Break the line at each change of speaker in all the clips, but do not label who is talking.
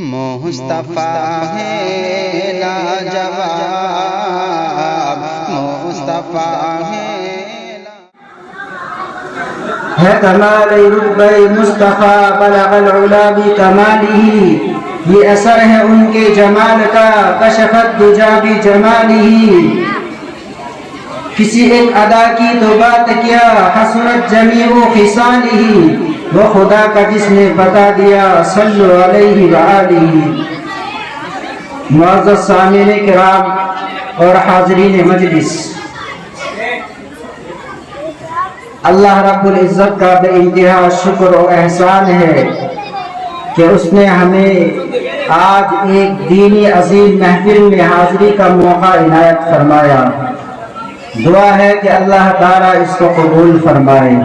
مصطفیٰ ہے لاجواب، مصطفیٰ
ہے کمال رتبہ مصطفیٰ بلغ العلا بکمالہ، یہ اثر ہے ان کے جمال کا کشفت دجا بجمالہ۔ کسی ایک ادا کی تو بات کیا حسنت جمیع خصالہ، وہ خدا کا جس نے بتا دیا صلو علیہ وآلہ۔ معزز سامعین کرام اور حاضرین مجلس، اللہ رب العزت کا بے انتہا شکر و احسان ہے کہ اس نے ہمیں آج ایک دینی عظیم محفل میں حاضری کا موقع عنایت فرمایا۔ دعا ہے کہ اللہ تعالیٰ اس کو قبول فرمائے۔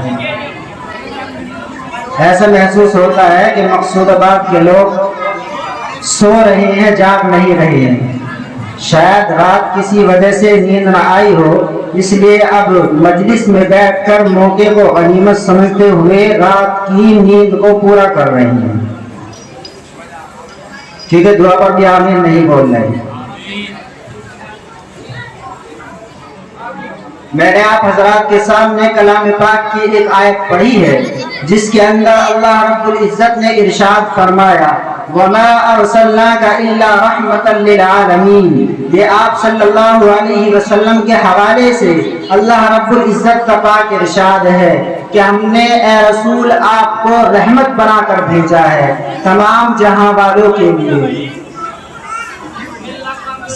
ایسا محسوس ہوتا ہے کہ مقصود آباد کے لوگ سو رہے ہیں، جاگ نہیں رہے ہیں۔ شاید رات کسی وجہ سے نیند نہ آئی ہو، اس لیے اب مجلس میں بیٹھ کر موقع کو غنیمت سمجھتے ہوئے رات کی نیند کو پورا کر رہے ہیں، کیونکہ دعا پر بھی آمین نہیں بول رہے۔ میں نے آپ حضرات کے سامنے کلام پاک کی ایک آیت پڑھی ہے جس کے اندر اللہ رب العزت نے ارشاد فرمایا وَمَا أَرْسَلْنَاكَ إِلَّا رَحْمَةً لِلْعَالَمِينَ۔ یہ آپ صلی اللہ علیہ وسلم کے حوالے سے اللہ رب العزت کا پاک ارشاد ہے کہ ہم نے اے رسول آپ کو رحمت بنا کر بھیجا ہے تمام جہاں والوں کے لیے۔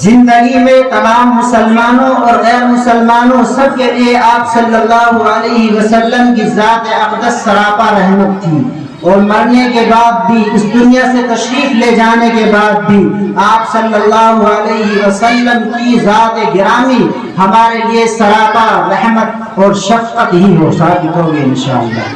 زندگی میں تمام مسلمانوں اور غیر مسلمانوں سب کے لیے آپ صلی اللہ علیہ وسلم کی ذات اقدس سراپا رحمت تھی، اور مرنے کے بعد بھی، اس دنیا سے تشریف لے جانے کے بعد بھی آپ صلی اللہ علیہ وسلم کی ذات گرامی ہمارے لیے سراپا رحمت اور شفقت ہی ہو ثابت ہوگی انشاءاللہ۔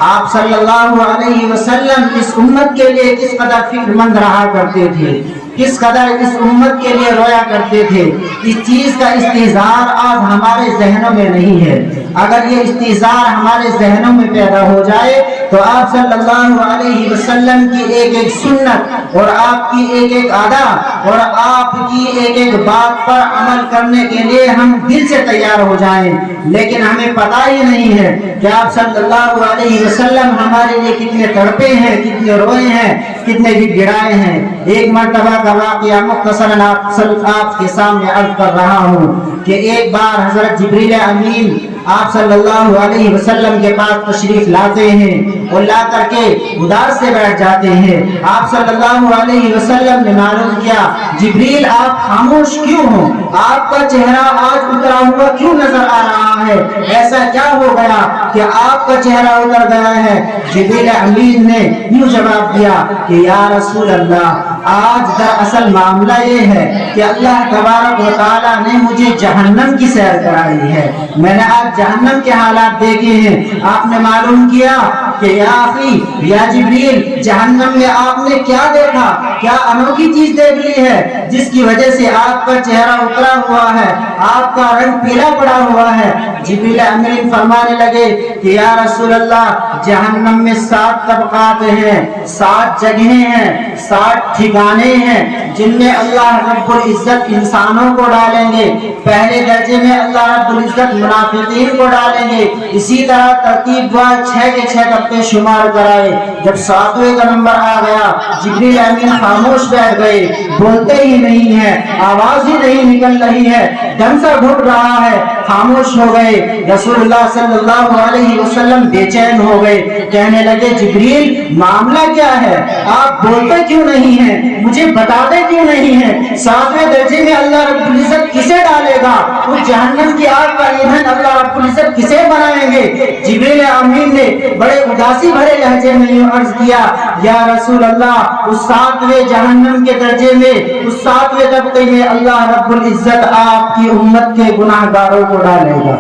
آپ صلی اللہ علیہ وسلم اس امت کے لیے کس قدر فکر مند رہا کرتے تھے، کس قدر اس امت کے لیے رویا کرتے تھے، اس چیز کا استحضار آج ہمارے ذہنوں میں نہیں ہے۔ اگر یہ استحضار ہمارے ذہنوں میں پیدا ہو جائے تو آپ صلی اللہ علیہ وسلم کی ایک ایک سنت اور آپ کی ایک ایک ادا اور آپ کی ایک ایک بات پر عمل کرنے کے لیے ہم دل سے تیار ہو جائیں، لیکن ہمیں پتہ ہی نہیں ہے کہ آپ صلی اللہ علیہ وسلم ہمارے لیے کتنے تڑپے ہیں، کتنے روئے ہیں، کتنے بھی گرائے ہیں۔ ایک مرتبہ کا واقعہ مختصراً آپ کے سامنے عرض کر رہا ہوں کہ ایک بار حضرت جبریل امین آپ صلی اللہ علیہ وسلم کے پاس تشریف لاتے ہیں اور لا کر کے اداس سے بیٹھ جاتے ہیں۔ آپ صلی اللہ علیہ وسلم نے معلوم کیا جبریل آپ خاموش کیوں ہو، آپ کا چہرہ آج اترا ہوا کیوں نظر آ رہا ہے، ایسا کیا ہو گیا کہ آپ کا چہرہ اتر گیا ہے؟ جبریل امین نے یوں جواب دیا کہ یا رسول اللہ، آج دراصل معاملہ یہ ہے کہ اللہ تبارک و تعالیٰ نے مجھے جہنم کی سیر کرائی ہے، میں نے آج جہنم کے حالات دیکھے ہیں۔ آپ نے معلوم کیا کہ یا اخی یا جبریل، جہنم میں آپ نے کیا دیکھا، کیا انوکھی چیز دیکھ لی ہے جس کی وجہ سے آپ کا چہرہ اترا ہوا ہے، آپ کا رنگ پیلا پڑا ہوا ہے؟ جبریل امین فرمانے لگے کہ یا رسول اللہ، جہنم میں 7 طبقات ہیں، 7 جگہیں ہیں، 7 ٹھکانے ہیں جن میں اللہ رب العزت انسانوں کو ڈالیں گے۔ پہلے درجے میں اللہ رب العزت منافقین کو ڈالیں گے، اسی طرح ترتیب وار 6 کے 6 طبقے شمار کرائے۔ جب 7ویں کا نمبر آ گیا جبریل امین خاموش بیٹھ گئے، بولتے ہی نہیں ہیں، آواز ہی نہیں نکل رہی ہے، دم سا گھٹ رہا ہے، خاموش ہو گئے۔ رسول اللہ صلی اللہ علیہ وسلم بے چین ہو گئے، کہنے لگے جبریل معاملہ کیا ہے، آپ بولتے کیوں نہیں ہیں، مجھے بتاتے کیوں نہیں ہیں؟ 7ویں درجے میں اللہ رب العزت کسے ڈالے گا، اس جہنم کی آگ کا ایندھن اللہ رب العزت کسے بنائیں گے؟ جبریل امین نے بڑے اداسی بھرے لہجے میں یوں عرض کیا یا رسول اللہ، اس 7ویں جہنم کے درجے میں، اس 7ویں طبقے میں اللہ رب العزت آپ کی امت کے گناہ گاروں کو ڈالے گا۔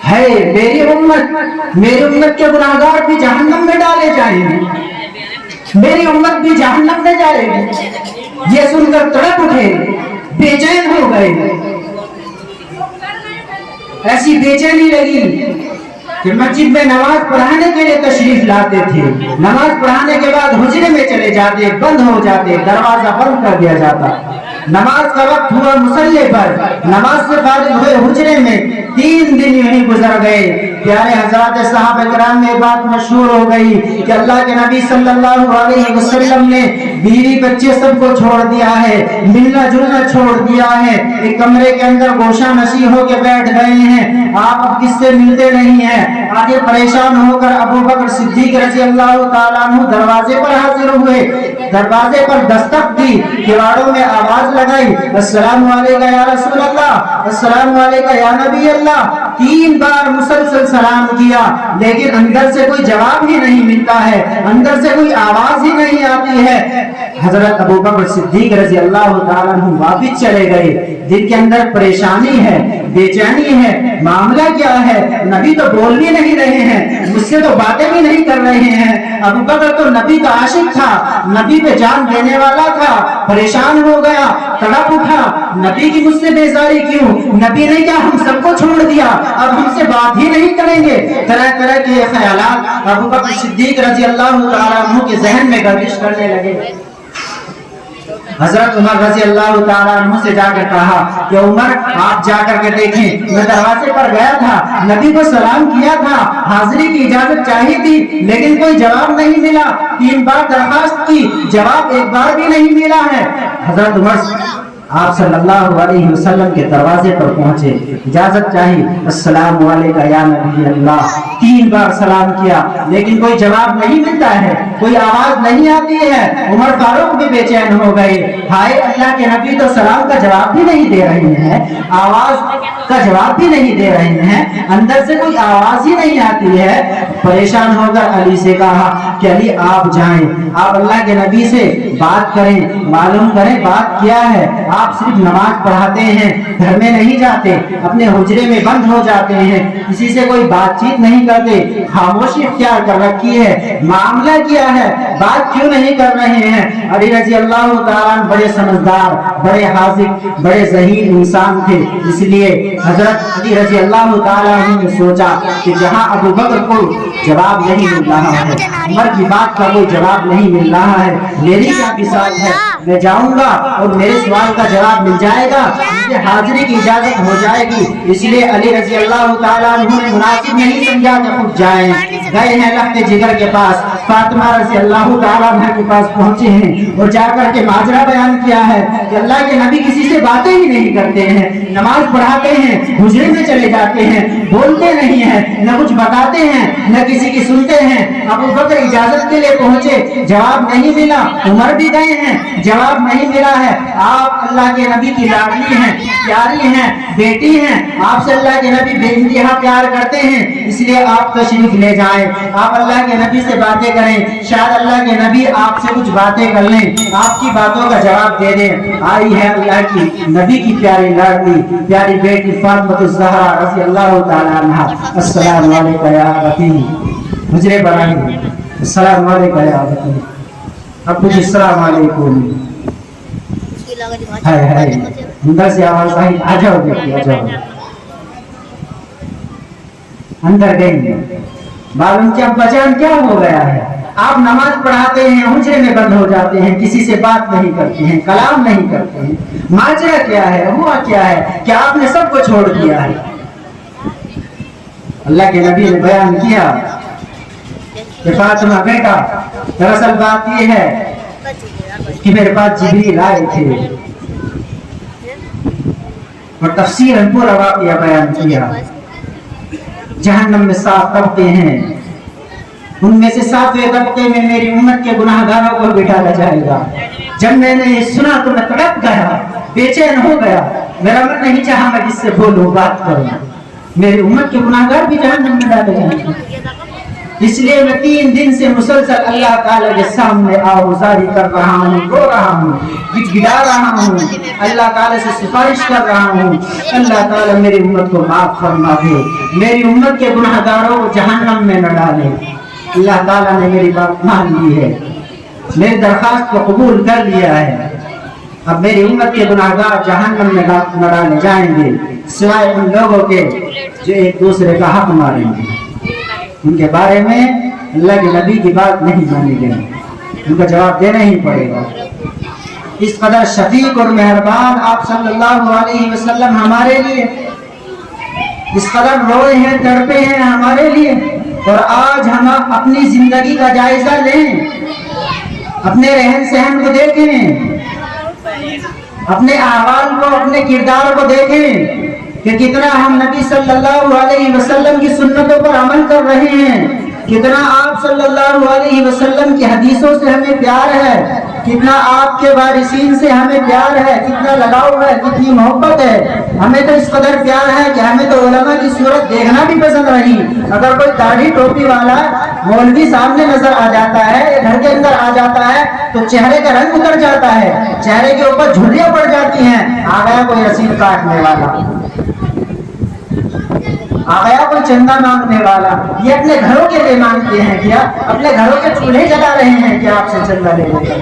ہے میری امت کے گناہگار بھی جہنم میں ڈالے جائیں گے، میری امت بھی جہنم میں جائے گی۔ یہ سن کر تڑپ اٹھے، بے چین ہو گئے، ایسی بے چینی لگی کہ مسجد میں نماز پڑھانے کے لیے تشریف لاتے تھے، نماز پڑھانے کے بعد حجرے میں چلے جاتے، بند ہو جاتے، دروازہ بند کر دیا جاتا۔ نماز کا وقت ہوا مصلی پر، نماز سے فارغ ہوئے حجرے میں، 3 دن یہیں گزر گئے۔ پیارے حضرات صحابہ کرام میں بات مشہور ہو گئی کہ اللہ کے نبی صلی اللہ علیہ وسلم نے بیوی بچے سب کو چھوڑ دیا ہے، ملنا جلنا چھوڑ دیا ہے، ایک کمرے کے اندر گوشہ نشی ہو کے بیٹھ گئے ہیں، آپ اب کس سے ملتے نہیں ہیں۔ آگے پریشان ہو کر ابو بکر صدیق رضی اللہ تعالیٰ عنہ دروازے پر حاضر ہوئے، دروازے پر دستک دی، کیواڑوں میں آواز لگائی، السلام علیکم یا رسول اللہ، السلام علیکم یا نبی اللہ۔ 3 بار مسلسل سلام کیا، لیکن اندر سے کوئی جواب ہی نہیں ملتا ہے، اندر سے کوئی آواز ہی نہیں آتی ہے۔ حضرت ابو بکر صدیق رضی اللہ تعالیٰ عنہ واپس چلے گئے، دل کے اندر پریشانی ہے، بے چینی ہے، معاملہ کیا ہے؟ نبی تو بول بھی نہیں رہے ہیں، مجھ سے تو باتیں بھی نہیں کر رہے ہیں۔ ابو بکر تو نبی کا عاشق تھا، نبی پہ جان دینے والا تھا، پریشان ہو گیا، تڑپ اٹھا، نبی کی مجھ سے بیزاری کیوں؟ نبی نے کیا ہم سب کو چھوڑ دیا، اب ہم سے بات ہی نہیں کریں گے؟ طرح طرح کے خیالات ابو بکر صدیق رضی اللہ تعالیٰ عنہ کے ذہن میں گردش کرنے لگے۔ حضرت عمر رضی اللہ تعالیٰ عنہ سے جا کر کہا کہ عمر آپ جا کر کے دیکھیں، میں دروازے پر گیا تھا، نبی کو سلام کیا تھا، حاضری کی اجازت چاہی تھی، لیکن کوئی جواب نہیں ملا، 3 بار درخواست کی، جواب ایک بار بھی نہیں ملا ہے۔ حضرت عمر آپ صلی اللہ علیہ وسلم کے دروازے پر پہنچے، اجازت چاہی، السلام علیکم یا نبی اللہ، 3 بار سلام کیا، لیکن کوئی جواب نہیں ملتا ہے، کوئی آواز نہیں آتی ہے۔ عمر فاروق بھی بے چین ہو گئے، ہائے اللہ کے نبی تو سلام کا جواب بھی نہیں دے رہے ہیں، آواز کا جواب بھی نہیں دے رہے ہیں، اندر سے کوئی آواز ہی نہیں آتی ہے۔ پریشان ہو کر علی سے کہا کہ علی آپ جائیں، آپ اللہ کے نبی سے بات کریں، معلوم کریں بات کیا ہے۔ آپ صرف نماز پڑھاتے ہیں، گھر میں نہیں جاتے، اپنے حجرے میں بند ہو جاتے ہیں، کسی سے کوئی بات چیت نہیں کرتے، خاموشی اختیار کر رکھی ہے، معاملہ کیا ہے، بات کیوں نہیں کر رہے ہیں؟ علی رضی اللہ تعالیٰ بڑے سمجھدار، بڑے حاذق، بڑے ذہین انسان تھے، اس لیے حضرت علی رضی اللہ تعالیٰ نے سوچا کہ جہاں ابو بکر کو جواب نہیں مل رہا ہے، عمر کی بات کا کوئی جواب نہیں مل رہا ہے، میری کیا مثال ہے، میں جاؤں گا اور میرے سوال کا جواب مل جائے گا، مجھے حاضری کی اجازت ہو جائے گی۔ اس لیے علی رضی اللہ تعالیٰ عنہ نے مناسب نہیں سمجھا کہ خود جائیں، گئے ہیں لخت جگر کے پاس، فاطمہ رضی اللہ تعالیٰ عنہ کے پاس پہنچے ہیں اور جا کر کے ماجرا بیان کیا ہے کہ اللہ کے نبی کسی سے باتیں ہی نہیں کرتے ہیں، نماز پڑھاتے ہیں، حجرے میں چلے جاتے ہیں، بولتے نہیں ہیں، نہ کچھ بتاتے ہیں، نہ کسی کی سنتے ہیں۔ ابو بکر اجازت کے لیے پہنچے، جواب نہیں ملا، عمر بھی گئے ہیں، جواب نہیں ملا ہے۔ آپ اللہ کے نبی کی لاڈلی ہیں، پیاری ہیں، بیٹی ہیں، آپ سے اللہ کے نبی بے انتہا پیار کرتے ہیں، اس لیے آپ تشریف لے جائیں، آپ اللہ کے نبی سے باتیں کریں، شاید اللہ کے نبی آپ سے کچھ باتیں کر لیں، آپ کی باتوں کا جواب دے دیں۔ آئی ہے اللہ کی نبی کی پیاری لاڈلی، پیاری بیٹی فاطمہ الزہرا رضی اللہ تعالی عنہا، السلام علیکم یا ابتی، حجرے بنائی، السلام علیکم یا ابتی، ابو جی السلام علیکم، اندر سے آواز آئی، آ جاؤ بیٹی آ جاؤ، اندر گئی، معلوم کیا بجان کیا ہو گیا ہے؟ آپ نماز پڑھاتے ہیں، حجرے میں بند ہو جاتے ہیں، کسی سے بات نہیں کرتے ہیں، کلام نہیں کرتے ہیں، ماجرا کیا ہے، ہوا کیا ہے کہ آپ نے سب کو چھوڑ دیا ہے؟ اللہ کے نبی نے بیان کیا کہ فاطمہ بیٹا، دراصل بات یہ ہے کہ میرے پاس جبریل آئے تھے اور تفصیلاً پورا واقعہ بیان کیا۔ جہنم میں 7 طبقے ہیں، ان میں سے 7ویں طبقے میں میری امت کے گناہ گاروں کو بٹھایا جائے گا۔ جب میں نے یہ سنا تو میں تڑپ گیا، بے چین ہو گیا، میرا من نہیں چاہا میں کس سے بولوں، بات کروں، میری امت کے گناہ گار بھی جہنم میں ڈالے جائیں گے۔ اس لیے میں 3 دن سے مسلسل اللہ تعالیٰ کے سامنے آوازاری کر رہا ہوں، رو رہا ہوں، گڑگڑا رہا ہوں، اللہ تعالیٰ سے سفارش کر رہا ہوں، اللہ تعالیٰ میری امت کو معاف فرما دے، میری امت کے گناہ گاروں کو جہنم میں نہ ڈالے۔ اللہ تعالیٰ نے میری بات مان لی ہے، میری درخواست کو قبول کر لیا ہے، اب میری امت کے گناہ گار جہنم میں نہ ڈالے جائیں گے، سوائے ان لوگوں کے جو ایک دوسرے کا حق ماریں گے۔ ان کے بارے میں اللہ کے نبی کی بات نہیں مانی گئی، ان کا جواب دینا ہی پڑے گا۔ اس قدر شفیق اور مہربان آپ صلی اللہ علیہ وسلم ہمارے لیے، اس قدر روئے ہیں، تڑپے ہیں ہمارے لیے، اور آج ہم اپنی زندگی کا جائزہ لیں، اپنے رہن سہن کو دیکھیں، اپنے احوال کو، اپنے کردار کو دیکھیں کہ کتنا ہم نبی صلی اللہ علیہ وسلم کی سنتوں پر عمل کر رہے ہیں، کتنا آپ صلی اللہ علیہ وسلم کی حدیثوں سے ہمیں پیار ہے، کتنا آپ کے وارثین سے ہمیں پیار ہے، کتنا لگاؤ ہے، کتنی محبت ہے۔ ہمیں تو اس قدر پیار ہے کہ ہمیں تو علماء کی صورت دیکھنا بھی پسند نہیں۔ اگر کوئی داڑھی ٹوپی والا مولوی سامنے نظر آ جاتا ہے یا گھر کے اندر آ جاتا ہے تو چہرے کا رنگ اتر جاتا ہے، چہرے کے اوپر جھریاں پڑ جاتی ہیں، آ گیا کوئی رسید کاٹنے والا، آ گیا کوئی چندہ مانگنے والا۔ یہ اپنے گھروں کے لیے مانگتے ہیں کیا؟ اپنے گھروں کے چولہے جلا رہے ہیں کیا آپ سے چندہ لے لے کر؟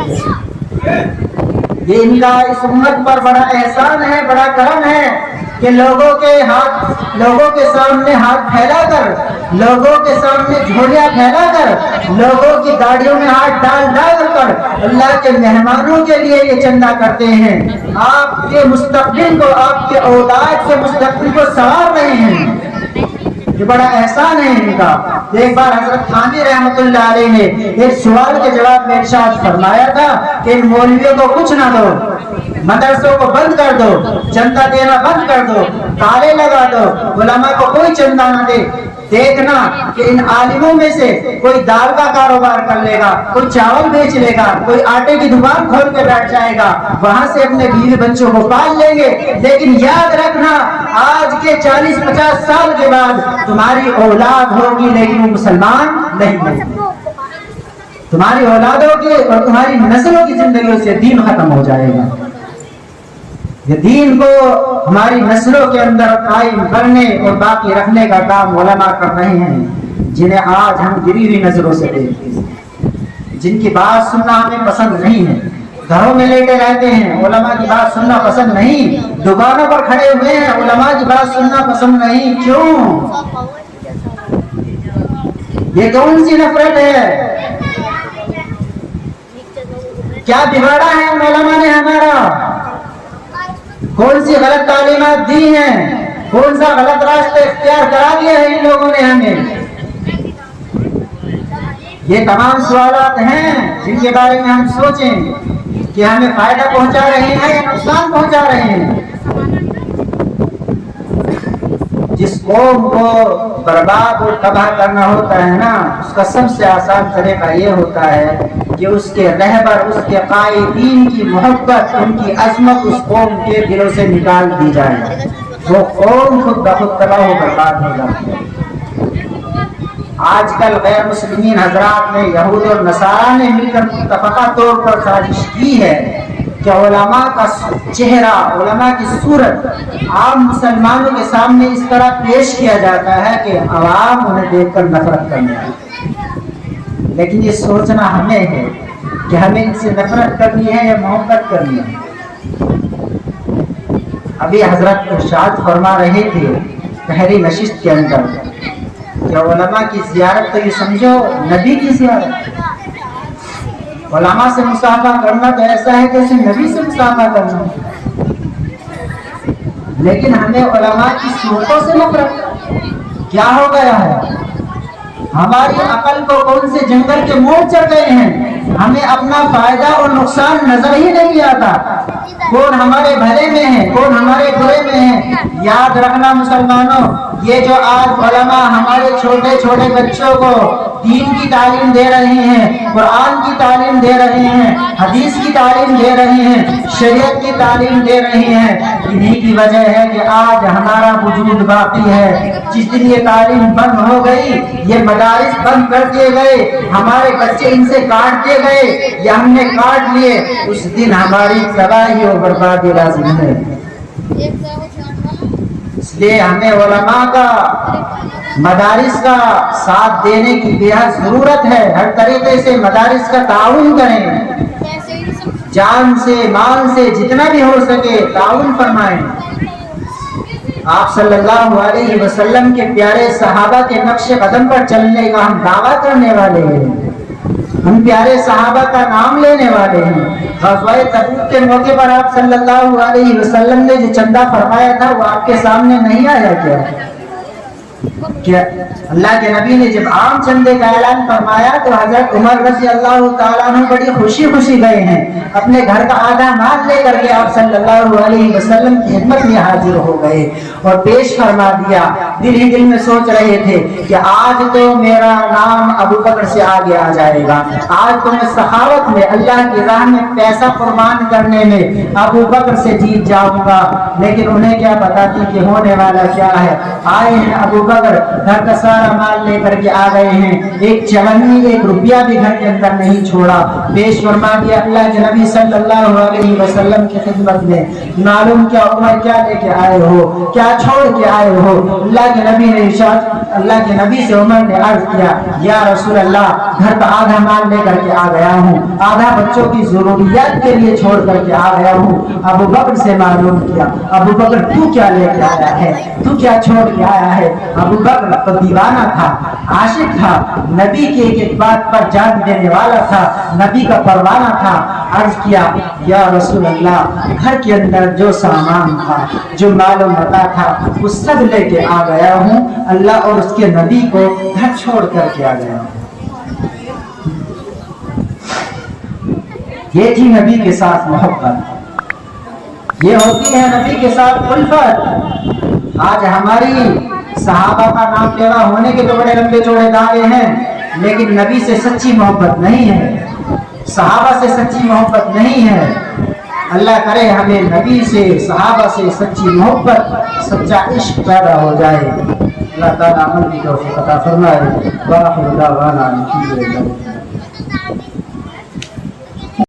یہ ان کا اس امت پر بڑا احسان ہے، بڑا کرم ہے کہ لوگوں کے سامنے ہاتھ پھیلا کر، لوگوں کے سامنے جھولیاں پھیلا کر، لوگوں کی داڑھیوں میں ہاتھ ڈال کر اللہ کے مہمانوں کے لیے یہ چندہ کرتے ہیں۔ آپ کے مستقبل کو، آپ کے اولاد کے مستقبل کو سنوار رہے ہیں، یہ بڑا احسان ہے ان کا۔ ایک بار حضرت تھانوی رحمۃ اللہ علیہ نے ایک سوال کے جواب میں ارشاد فرمایا تھا کہ ان مولویوں کو کچھ نہ دو، مدرسوں کو بند کر دو، چندہ دینا بند کر دو، تالے لگا دو، علماء کو کوئی چندہ نہ دے، دیکھنا کہ ان عالموں میں سے کوئی دال کا کاروبار کر لے گا، کوئی چاول بیچ لے گا، کوئی آٹے کی دکان کھول کے بیٹھ جائے گا، وہاں سے اپنے بیوی بچوں کو پال لیں گے، لیکن یاد رکھنا آج کے 40-50 سال کے بعد تمہاری اولاد ہوگی لیکن وہ مسلمان نہیں ہوگی، تمہاری اولادوں کے اور تمہاری نسلوں کی زندگیوں سے دین ختم ہو جائے گا۔ یہ دین کو ہماری نسلوں کے اندر قائم کرنے اور باقی رکھنے کا کام علماء کر رہے ہیں، جنہیں آج ہم گری ہوئی نظروں سے دیکھتے ہیں، جن کی بات سننا ہمیں پسند نہیں ہے، گھروں میں لیٹے رہتے ہیں، علماء کی بات سننا پسند نہیں، دکانوں پر کھڑے ہوئے ہیں، علماء کی بات سننا پسند نہیں۔ کیوں؟ یہ کون سی نفرت ہے؟ کیا بگاڑا ہے ان علماء نے ہمارا؟ کون سی غلط تعلیمات دی ہیں؟ کون سا غلط راستہ اختیار کرا دیا ہے ان لوگوں نے ہمیں؟ یہ تمام سوالات ہیں جن کے بارے میں ہم سوچیں کہ ہمیں فائدہ پہنچا رہے ہیں یا نقصان پہنچا رہے ہیں۔ جس قوم کو برباد اور تباہ کرنا ہوتا ہے نا، اس کا سب سے آسان طریقہ یہ ہوتا ہے کہ اس کے رہبر، اس کے قائدین کی محبت، ان کی عظمت اس قوم کے دلوں سے نکال دی جائے، وہ قوم خود بخود تباہ و برباد ہو جاتی ہے۔ آج کل غیر مسلمین حضرات نے، یہود اور نصارہ نے مل کر متفقہ طور پر سازش کی ہے کہ علماء کا چہرہ، علماء کی صورت عام مسلمانوں کے سامنے اس طرح پیش کیا جاتا ہے کہ عوام انہیں دیکھ کر نفرت کرنے لگے۔ لیکن یہ سوچنا ہمیں ہے کہ ہمیں ان سے نفرت کرنی ہے یا محبت کرنی ہے۔ ابھی حضرت ارشاد فرما رہے تھے پہلی نشست کے اندر کہ علماء کی زیارت تو یہ سمجھو نبی کی زیارت، علماء سے مصافحہ کرنا تو ایسا ہے جیسے نبی سے مصافحہ کرنا، لیکن ہمیں علماء کی صورتوں سے نفرت کیا ہو گیا ہے؟ ہماری عقل کو کون سے جنگل کے موڑ چڑھ گئے ہیں، ہمیں اپنا فائدہ اور نقصان نظر ہی نہیں آتا، کون ہمارے بھلے میں ہے، کون ہمارے برے میں ہے۔ یاد رکھنا مسلمانوں، یہ جو آج علماء ہمارے چھوٹے چھوٹے بچوں کو دین کی تعلیم دے رہے ہیں، قرآن کی تعلیم دے رہے ہیں، حدیث کی تعلیم دے رہے ہیں، شریعت کی تعلیم دے رہے ہیں، انہی کی وجہ ہے کہ آج ہمارا وجود باقی ہے۔ جس دن یہ تعلیم بند ہو گئی، یہ مدارس بند کر دیے گئے، ہمارے بچے ان سے کاٹ دیے گئے یا ہم نے کاٹ لیے، اس دن ہماری تباہی اور بربادی لازم ہے۔ اس لیے ہمیں علماء کا، مدارس کا ساتھ دینے کی بےحد ضرورت ہے۔ ہر طریقے سے مدارس کا تعاون کریں، جان سے، مال سے، جتنا بھی ہو سکے تعاون فرمائیں۔ آپ صلی اللہ علیہ وسلم کے پیارے صحابہ کے نقش قدم پر چلنے کا ہم دعویٰ کرنے والے ہیں، ہم پیارے صحابہ کا نام لینے والے ہیں۔ غزوہ تبوک کے موقع پر آپ صلی اللہ علیہ وسلم نے جو چندہ فرمایا تھا وہ آپ کے سامنے نہیں آیا کیا اللہ کے نبی نے جب عام چندے کا اعلان فرمایا تو حضرت عمر رضی اللہ تعالیٰ عنہ بڑی خوشی خوشی گئے ہیں، اپنے گھر کا آدھا مال لے کر کے آپ صلی اللہ علیہ وسلم کی خدمت میں حاضر ہو گئے اور پیش فرما دیا۔ دل ہی دل میں سوچ رہے تھے کہ آج تو میرا نام ابو بکر سے آگے آ جائے گا، آج تو میں سخاوت میں اللہ کی راہ میں پیسہ قربان کرنے میں ابو بکر سے جیت جاؤں گا، لیکن انہیں کیا پتا تھی کہ ہونے والا کیا ہے۔ آئے ہیں ابو بکر، گھر کا سارا مال لے کر کے آ گئے ہیں، ایک چونی ایک روپیہ بھی گھر کے اندر نہیں چھوڑا، پیش فرما دیا اللہ کے نبی صلی اللہ علیہ وسلم کی خدمت میں۔ معلوم کیا عمر کیا لے کے آئے ہو، کیا چھوڑ کے آئے ہو؟ اللہ کے نبی نے ارشاد، اللہ کے نبی سے عمر نے عرض کیا یا رسول اللہ گھر کا آدھا مال لے کر کے آ گیا ہوں، آدھا بچوں کی ضروریات کے لیے چھوڑ کر کے آ گیا ہوں۔ ابو بکر سے معلوم کیا، ابو بکر تو کیا لے کے آیا ہے، تو کیا چھوڑ کے آیا ہے؟ ابو بکر تو دیوانہ تھا، عاشق تھا، نبی کی ایک ایک بات پر جان دینے والا تھا، نبی کا پروانہ تھا۔ عرض کیا یا رسول اللہ گھر کے اندر جو سامان تھا، جو مال و متاع تھا وہ سب لے کے آ گیا ہوں، اللہ اور اس کے نبی کو گھر چھوڑ کر کے آ گیا ہوں۔ یہ تھی نبی کے ساتھ محبت، یہ ہوتی ہے نبی کے ساتھ الفت۔ آج ہماری صحابہ کا نام لیوا ہونے کے تو بڑے لمبے چوڑے دعوے ہیں، لیکن نبی سے سچی محبت نہیں ہے، صحابہ سے سچی محبت نہیں ہے۔ اللہ کرے ہمیں نبی سے صحابہ سے سچی محبت سچا عشق پیدا ہو جائے۔ اللہ تعالیٰ عمل کی توفیق عطا فرمائے۔ وآخر دعوانا الحمدللہ۔